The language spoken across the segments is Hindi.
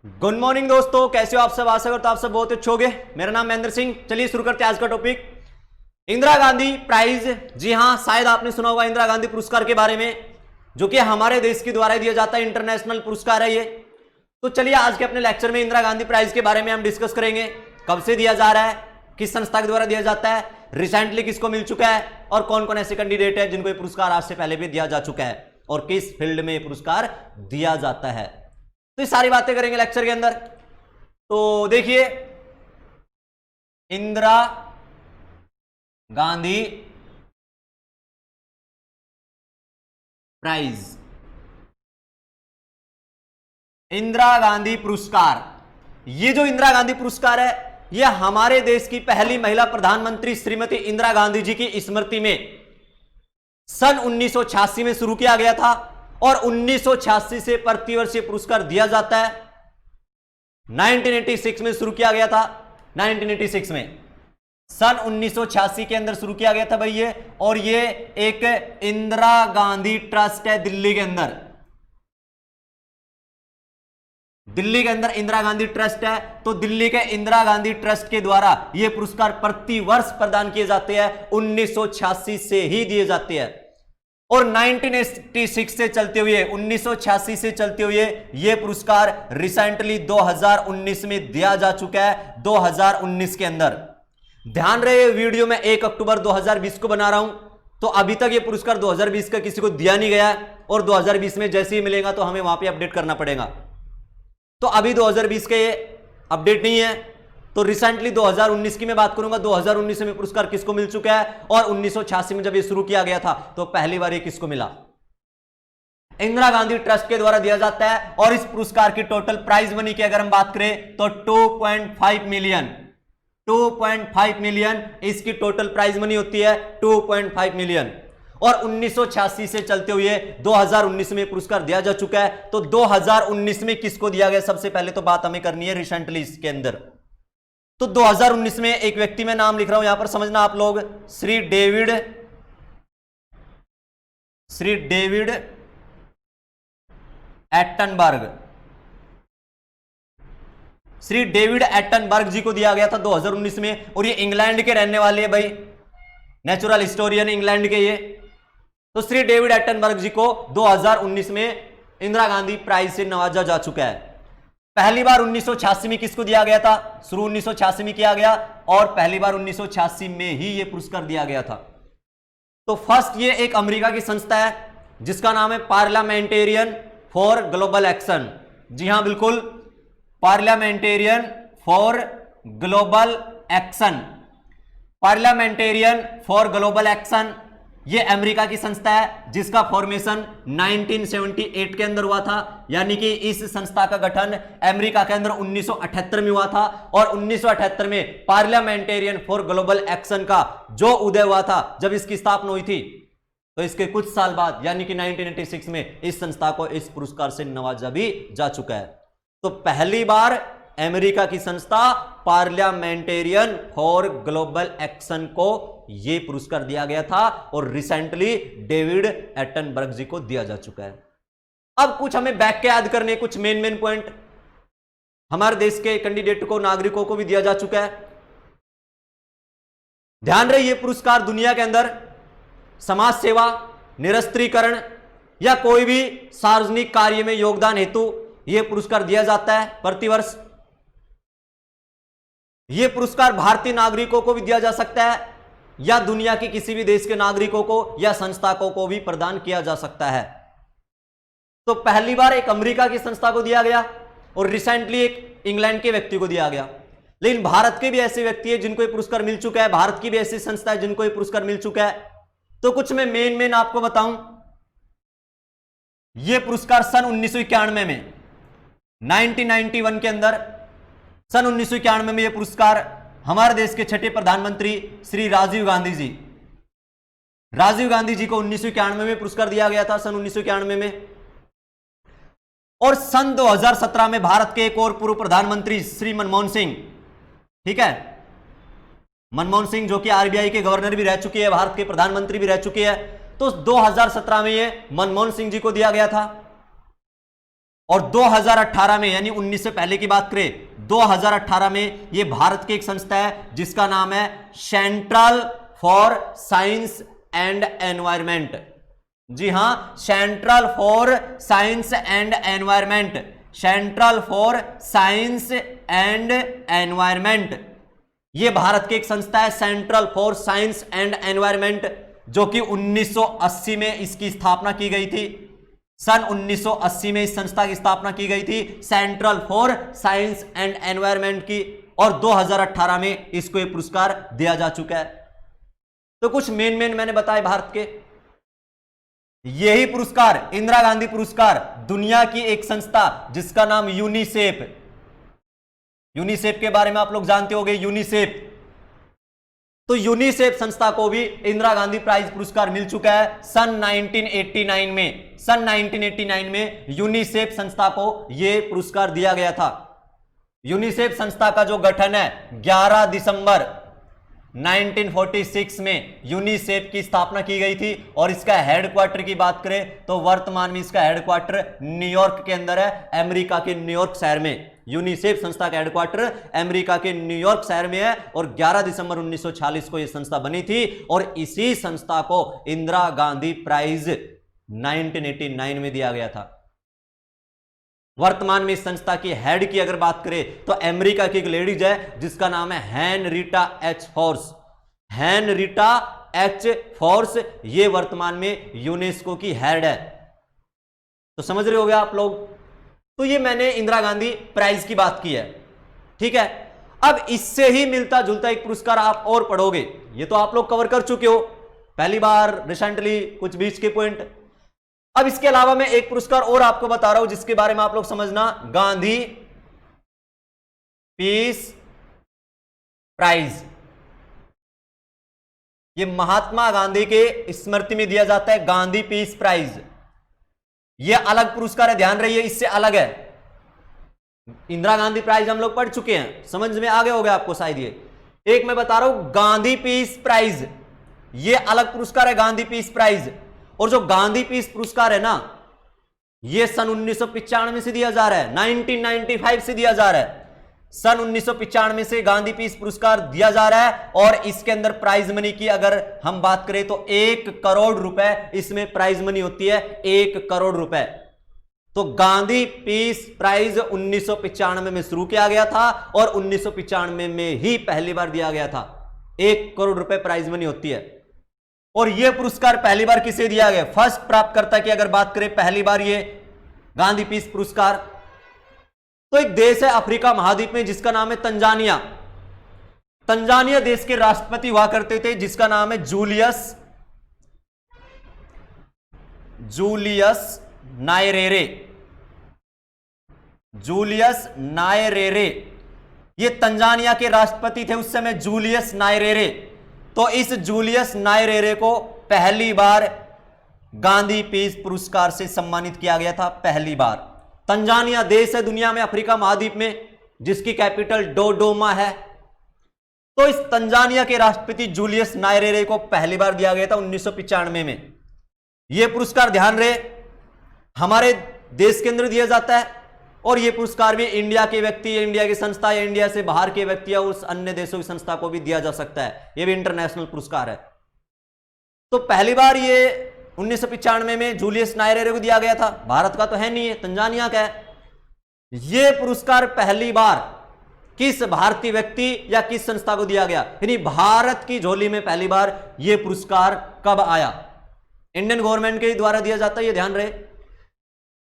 गुड मॉर्निंग दोस्तों, कैसे हो आप सब। आशा करता हूं आप सब बहुत अच्छे होंगे। मेरा नाम महेंद्र सिंह। चलिए शुरू करते हैं आज का टॉपिक, इंदिरा गांधी प्राइज। जी हां, शायद आपने सुना होगा इंदिरा गांधी पुरस्कार के बारे में, जो कि हमारे देश के द्वारा दिया जाता है, इंटरनेशनल पुरस्कार है ये। तो चलिए आज के अपने लेक्चर में इंदिरा गांधी प्राइज के बारे में हम डिस्कस करेंगे। कब से दिया जा रहा है, किस संस्था के द्वारा दिया जाता है, रिसेंटली किसको मिल चुका है, और कौन कौन ऐसे कैंडिडेट है जिनको ये पुरस्कार आज से पहले भी दिया जा चुका है, और किस फील्ड में ये पुरस्कार दिया जाता है। तो ये सारी बातें करेंगे लेक्चर के अंदर। तो देखिए, इंदिरा गांधी प्राइज, इंदिरा गांधी पुरस्कार, ये जो इंदिरा गांधी पुरस्कार है, ये हमारे देश की पहली महिला प्रधानमंत्री श्रीमती इंदिरा गांधी जी की स्मृति में सन 1986 में शुरू किया गया था, और 1986 से प्रतिवर्ष ये पुरस्कार दिया जाता है। 1986 में शुरू किया गया था, 1986 में, सन 1986 के अंदर शुरू किया गया था भाई ये। और ये एक इंदिरा गांधी ट्रस्ट है दिल्ली के अंदर। दिल्ली के अंदर इंदिरा गांधी ट्रस्ट है, तो दिल्ली के इंदिरा गांधी ट्रस्ट के द्वारा ये पुरस्कार प्रति वर्ष प्रदान किए जाते हैं। 1986 से ही दिए जाते हैं, और 1986 से चलते हुए, 1986 से चलते हुए ये पुरस्कार रिसेंटली 2019 में दिया जा चुका है। 2019 के अंदर, ध्यान रहे वीडियो में 1 अक्टूबर 2020 को बना रहा हूं, तो अभी तक ये पुरस्कार 2020 का किसी को दिया नहीं गया है, और 2020 में जैसे ही मिलेगा तो हमें वहां पे अपडेट करना पड़ेगा। तो अभी 2020 के ये अपडेट नहीं है, तो रिसेंटली 2019 की मैं बात करूंगा। 2019 में पुरस्कार किसको मिल चुका है, और 1986 में जब ये शुरू किया गया था तो पहली बार ये किसको मिला, इंदिरा गांधी ट्रस्ट के द्वारा दिया जाता है। और इस पुरस्कार की टोटल प्राइज मनी की अगर हम बात करें तो 2.5 मिलियन इसकी टोटल प्राइज मनी होती है, 2.5 मिलियन। और 1986 से चलते हुए 2019 में पुरस्कार दिया जा चुका है। तो 2019 में किसको दिया गया, सबसे पहले तो बात हमें करनी है रिसेंटली इसके अंदर। तो 2019 में एक व्यक्ति में नाम लिख रहा हूं, यहां पर समझना आप लोग, Shri David Attenborough, Shri David Attenborough ji को दिया गया था 2019 में। और ये इंग्लैंड के रहने वाले हैं भाई, नेचुरल हिस्टोरियन इंग्लैंड के ये। तो श्री डेविड एटनबर्ग जी को 2019 में इंदिरा गांधी प्राइज से नवाजा जा चुका है। पहली बार 1986 में किसको दिया गया था, शुरू 1986 में किया गया, और पहली बार 1986 में ही यह पुरस्कार दिया गया था। तो फर्स्ट ये एक अमेरिका की संस्था है जिसका नाम है पार्लियामेंटेरियन फॉर ग्लोबल एक्शन। जी हां बिल्कुल, parliamentarian for global action, parliamentarian for global action, ये अमेरिका की संस्था है जिसका फॉर्मेशन 1978 के अंदर हुआ था। यानी कि इस संस्था का गठन अमेरिका के अंदर 1978 में हुआ था, और 1978 में पार्लियामेंटेरियन फॉर ग्लोबल एक्शन का जो उदय हुआ था, जब इसकी स्थापना हुई थी, तो इसके कुछ साल बाद यानी कि 1986 में इस संस्था को इस पुरस्कार से नवाजा भी जा चुका है। तो पहली बार अमेरिका की संस्था पार्लियामेंटेरियन फॉर ग्लोबल एक्शन को यह पुरस्कार दिया गया था, और रिसेंटली डेविड एटनबर्ग जी को दिया जा चुका है। अब कुछ हमें बैक के याद करने, कुछ मेन पॉइंट हमारे देश के कैंडिडेट को, नागरिकों को भी दिया जा चुका है। ध्यान रहे, यह पुरस्कार दुनिया के अंदर समाज सेवा, निरस्त्रीकरण या कोई भी सार्वजनिक कार्य में योगदान हेतु यह पुरस्कार दिया जाता है प्रतिवर्ष। यह पुरस्कार भारतीय नागरिकों को भी दिया जा सकता है, या दुनिया के किसी भी देश के नागरिकों को या संस्थाओं को भी प्रदान किया जा सकता है। तो पहली बार एक अमेरिका की संस्था को दिया गया, और रिसेंटली एक इंग्लैंड के व्यक्ति को दिया गया। लेकिन भारत के भी ऐसे व्यक्ति है जिनको यह पुरस्कार मिल चुका है, भारत की भी ऐसी संस्था है जिनको यह पुरस्कार मिल चुका है। तो कुछ मैं मेन आपको बताऊं, यह पुरस्कार सन 1991 में, 1991 के अंदर, सन 1991 में यह पुरस्कार हमारे देश के छठे प्रधानमंत्री श्री राजीव गांधी जी को 1991 में पुरस्कार दिया गया था, सन 1991 में। और सन 2017 में भारत के एक और पूर्व प्रधानमंत्री श्री मनमोहन सिंह, ठीक है, मनमोहन सिंह जो कि आरबीआई के गवर्नर भी रह चुके हैं, भारत के प्रधानमंत्री भी रह चुके हैं, तो 2017 में ये मनमोहन सिंह जी को दिया गया था। और 2018 में, यानी 19 से पहले की बात करें, 2018 में ये भारत की एक संस्था है जिसका नाम है central for science and environment. जी हां, central for science and environment, central for science and environment. ये भारत की एक संस्था है, central for science and environment, जो कि 1980 में इसकी स्थापना की गई थी। सन 1980 में इस संस्था की स्थापना की गई थी, central for science and environment की, और 2018 में इसको यह पुरस्कार दिया जा चुका है। तो कुछ मेन मैंने बताए भारत के। यही पुरस्कार, इंदिरा गांधी पुरस्कार, दुनिया की एक संस्था जिसका नाम यूनिसेफ, यूनिसेफ के बारे में आप लोग जानते होंगे, यूनिसेफ। तो यूनिसेफ संस्था को भी इंदिरा गांधी प्राइज पुरस्कार मिल चुका है सन 1989 में। सन 1989 में यूनिसेफ संस्था को यह पुरस्कार दिया गया था। यूनिसेफ संस्था का जो गठन है 11 दिसंबर 1946 में यूनिसेफ की स्थापना की गई थी, और इसका हेडक्वार्टर की बात करें तो वर्तमान में इसका हेडक्वार्टर न्यूयॉर्क के अंदर है, अमेरिका के न्यूयॉर्क शहर में। यूनिसेफ संस्था का हेडक्वार्टर अमेरिका के न्यूयॉर्क शहर में है, और 11 दिसंबर 1946 को यह संस्था बनी थी, और इसी संस्था को इंदिरा गांधी प्राइज 1989 में दिया गया था। वर्तमान में इस संस्था की हेड की अगर बात करें तो अमेरिका की एक लेडीज है जिसका नाम है Henrietta H fours. Henrietta H fours ये वर्तमान में यूनेस्को की हेड है। तो समझ रहे होंगे आप लोग। तो ये मैंने इंदिरा गांधी प्राइज की बात की है, ठीक है। अब इससे ही मिलता जुलता एक पुरस्कार आप और पढ़ोगे, ये तो आप लोग कवर कर चुके हो पहली बार रिसेंटली, कुछ बीच के पॉइंट। अब इसके अलावा मैं एक पुरस्कार और आपको बता रहा हूं जिसके बारे में आप लोग समझना, गांधी पीस प्राइज। ये महात्मा गांधी के स्मृति में दिया जाता है, गांधी पीस प्राइज। यह अलग पुरस्कार है, ध्यान रहिए, इससे अलग है। इंदिरा गांधी प्राइज हम लोग पढ़ चुके हैं, समझ में आ गया होगा आपको शायद। ये एक मैं बता रहा हूं गांधी पीस प्राइज, यह अलग पुरस्कार है, गांधी पीस प्राइज। और जो गांधी पीस पुरस्कार है ना, यह सन 1995 से दिया जा रहा है, 1995 से दिया जा रहा है। सन 1995 से गांधी पीस पुरस्कार दिया जा रहा है, और इसके अंदर प्राइज मनी की अगर हम बात करें तो 1 करोड़ रुपए इसमें प्राइज मनी होती है, 1 करोड़ रुपए। तो गांधी पीस प्राइज 1995 में शुरू किया गया था, और 1995 में ही पहली बार दिया गया था। 1 करोड़ रुपए प्राइज मनी होती है। और यह पुरस्कार पहली बार किसे दिया गया, फर्स्ट प्राप्तकर्ता की अगर बात करें पहली बार ये गांधी पीस पुरस्कार, तो एक देश है अफ्रीका महाद्वीप में जिसका नाम है तंजानिया। तंजानिया देश के राष्ट्रपति हुआ करते थे जिसका नाम है जूलियस नायरेरे। जूलियस नायरेरे ये तंजानिया के राष्ट्रपति थे उस समय, जूलियस नायरेरे। तो इस जूलियस नायरेरे को पहली बार गांधी पीस पुरस्कार से सम्मानित किया गया था, पहली बार। तंजानिया देश है दुनिया में अफ्रीका महाद्वीप में जिसकी कैपिटल डोडोमा है। तो इस तंजानिया के राष्ट्रपति जूलियस नायरेरे को पहली बार दिया गया था 1995 में। यह पुरस्कार ध्यान रहे हमारे देश के अंदर दिया जाता है, और यह पुरस्कार भी इंडिया के व्यक्ति, इंडिया की संस्था या इंडिया से बाहर के व्यक्ति या उस अन्य देशों की संस्था को भी दिया जा सकता है। यह भी इंटरनेशनल पुरस्कार है। तो पहली बार यह 1995 में जूलियस नायरेरे को दिया गया था। भारत का तो है नहीं है, तंजानिया का है। यह पुरस्कार पहली बार किस भारतीय व्यक्ति या किस संस्था को दिया गया, यानी भारत की झोली में पहली बार यह पुरस्कार कब आया, इंडियन गवर्नमेंट के द्वारा दिया जाता है, यह ध्यान रहे।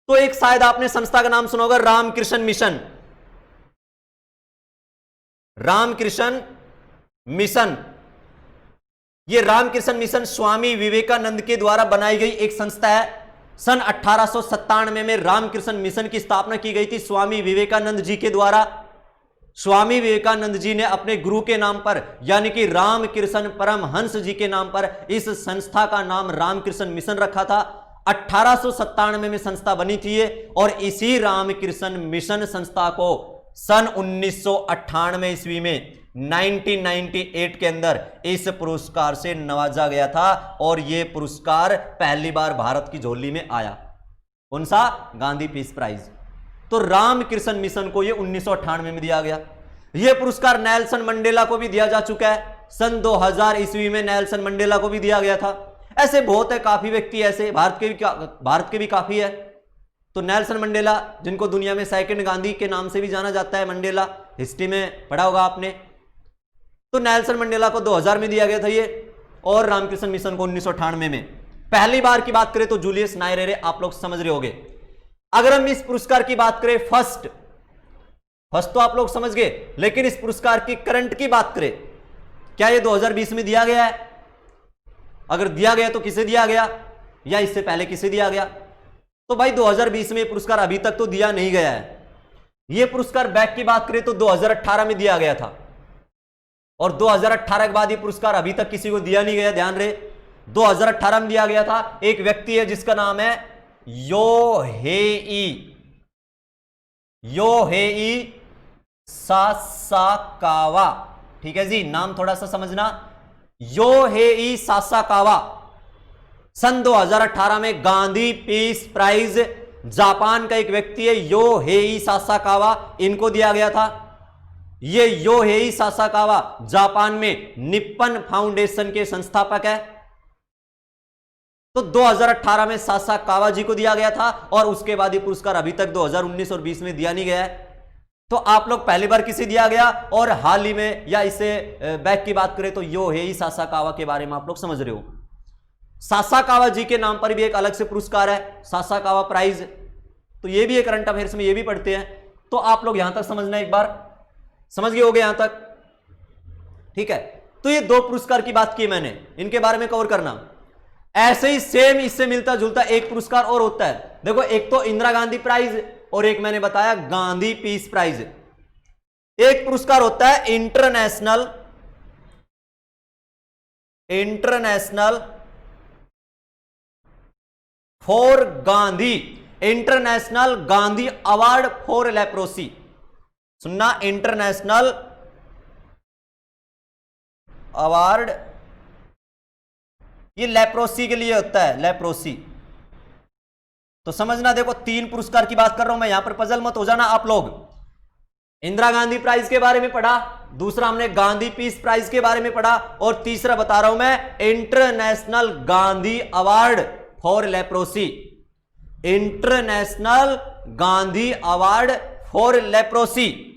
तो एक शायद आपने संस्था का नाम सुना होगा, रामकृष्ण मिशन। रामकृष्ण मिशन, यह रामकृष्ण मिशन स्वामी विवेकानंद के द्वारा बनाई गई एक संस्था है। सन 1897 में रामकृष्ण मिशन की स्थापना की गई थी स्वामी विवेकानंद जी के द्वारा। स्वामी विवेकानंद जी ने अपने गुरु के नाम पर, यानी कि रामकृष्ण परमहंस जी के नाम पर इस संस्था का नाम रामकृष्ण मिशन रखा था। 1897 में संस्था बनी थी ये, और इसी रामकृष्ण मिशन संस्था को सन 1998 ईस्वी में 1998 के अंदर इस पुरस्कार से नवाजा गया था, और यह पुरस्कार पहली बार भारत की झोली में आया। कौन सा, गांधी पीस प्राइज। तो रामकृष्ण मिशन को ये 1998 में दिया गया। यह पुरस्कार नेल्सन मंडेला को भी दिया जा चुका है। सन 2000 ईस्वी में नेल्सन मंडेला को भी दिया गया था। ऐसे बहुत है, काफी व्यक्ति ऐसे भारत के भी काफी है। तो नेल्सन मंडेला, जिनको दुनिया में सेकंड गांधी के नाम से भी जाना जाता है, मंडेला, हिस्ट्री में पढ़ा होगा आपने। तो नेल्सन मंडेला को 2000 में दिया गया था ये, और रामकृष्ण मिशन को 1998 में। पहली बार की बात करें तो जूलियस नायरेरे, आप लोग समझ रहे होंगे। अगर हम इस पुरस्कार की बात करें, फर्स्ट तो आप लोग समझ गए, लेकिन इस पुरस्कार की करंट की बात करें, क्या ये 2020 में दिया गया है? अगर दिया गया तो किसे दिया गया, या इससे पहले किसे दिया गया? तो भाई 2020 में पुरस्कार अभी तक तो दिया नहीं गया है। यह पुरस्कार बैक की बात करें तो 2018 में दिया गया था, और 2018 के बाद ये पुरस्कार अभी तक किसी को दिया नहीं गया। ध्यान रहे, 2018 में दिया गया था। एक व्यक्ति है जिसका नाम है योहेई सासाकावा। ठीक है जी, नाम थोड़ा सा समझना, योहेई सासाकावा। सन 2018 में गांधी पीस प्राइज, जापान का एक व्यक्ति है योहेई सासाकावा, इनको दिया गया था। ये योहेई सासाकावा जापान में निप्पन फाउंडेशन के संस्थापक है। तो 2018 में सासाकावा जी को दिया गया था, और उसके बाद ये पुरस्कार अभी तक 2019 और 20 में दिया नहीं गया है। तो आप लोग पहली बार किसे दिया गया, और हाल ही में, या इससे बैक की बात करें तो योहेई सासाकावा के बारे में आप लोग समझ रहे हो। सासाकावा जी के नाम पर भी एक अलग से पुरस्कार है, सासाकावा प्राइज। तो ये भी एक करंट अफेयर्स में ये भी पढ़ते हैं। तो आप लोग यहां तक समझना, एक बार समझ गए होगे यहां तक? ठीक है। तो ये दो पुरस्कार की बात की मैंने, इनके बारे में कवर करना। ऐसे ही सेम इससे मिलता जुलता एक पुरस्कार और होता है। देखो, एक तो इंदिरा गांधी प्राइज, और एक मैंने बताया गांधी पीस प्राइज। एक पुरस्कार होता है international for Gandhi, international Gandhi award for leprosy. सुनना, इंटरनेशनल अवार्ड, ये लेप्रोसी के लिए होता है, लेप्रोसी। तो समझना, देखो 3 पुरस्कार की बात कर रहा हूं मैं यहां पर, पजल मत हो जाना आप लोग। इंदिरा गांधी प्राइज के बारे में पढ़ा, दूसरा हमने गांधी पीस प्राइज के बारे में पढ़ा, और तीसरा बता रहा हूं मैं international Gandhi award for leprosy. International Gandhi award for leprosy.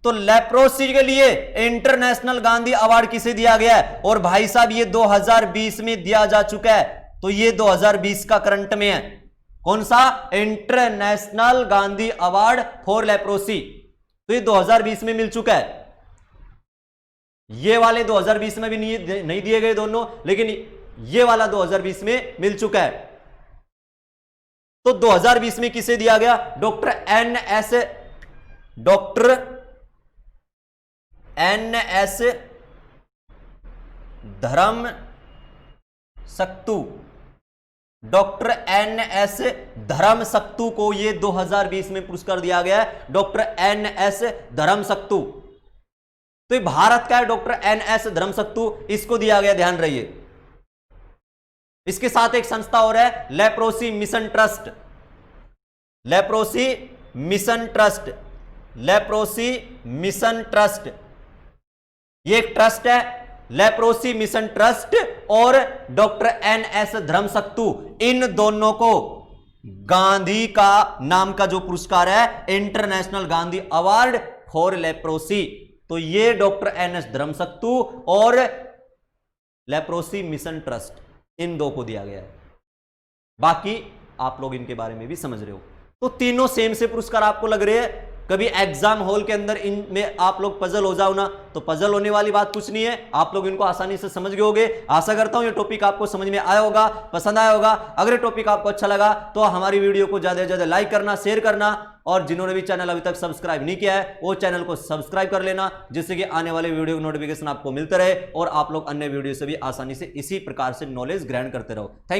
तो लेप्रोसी के लिए इंटरनेशनल गांधी अवार्ड किसे दिया गया है? और भाई साहब ये 2020 में दिया जा चुका है। तो ये 2020 का करंट में है। कौन सा? International Gandhi award for leprosy. तो ये 2020 में मिल चुका है। ये वाले 2020 में भी नहीं दिए गए दोनों, लेकिन ये वाला 2020 में मिल चुका है। तो 2020 में किसे दिया गया? Doctor N S. Dharmasaktu, doctor N S. Dharmasaktu को ये 2020 में पुरस्कार दिया गया है। Doctor N S. धर्मसक्तु, तो ये भारत का है डॉक्टर एन.एस. धर्मसक्तु, इसको दिया गया, ध्यान रहिए। इसके साथ एक संस्था और है, leprosy mission trust. Leprosy mission trust, leprosy mission trust, ये एक ट्रस्ट है। लेप्रोसी मिशन ट्रस्ट और डॉक्टर एन.एस. धर्मसक्तु, इन दोनों को गांधी का नाम का जो पुरस्कार है, international Gandhi award for leprosy, तो ये डॉक्टर एन.एस. धर्मसक्तु और लेप्रोसी मिशन ट्रस्ट, इन दो को दिया गया है। बाकी आप लोग इनके बारे में भी समझ रहे हो। तो तीनों सेम से पुरस्कार आपको लग रहे हैं। कभी एग्जाम हॉल के अंदर इनमें आप लोग पजल हो जाओ ना, तो पजल होने वाली बात कुछ नहीं है, आप लोग इनको आसानी से समझ गए होगे। आशा करता हूं ये टॉपिक आपको समझ में आया होगा, पसंद आया होगा। अगर ये टॉपिक आपको अच्छा लगा तो हमारी वीडियो को ज्यादा से ज्यादा लाइक करना, शेयर करना, और जिन्होंने भी चैनल अभी तक सब्सक्राइब नहीं किया है वो चैनल को सब्सक्राइब कर लेना, जिससे कि आने वाले वीडियो नोटिफिकेशन आपको मिलते रहे और आप लोग अन्य वीडियो से भी आसानी से इसी प्रकार से नॉलेज ग्रहण करते रहो। थैंक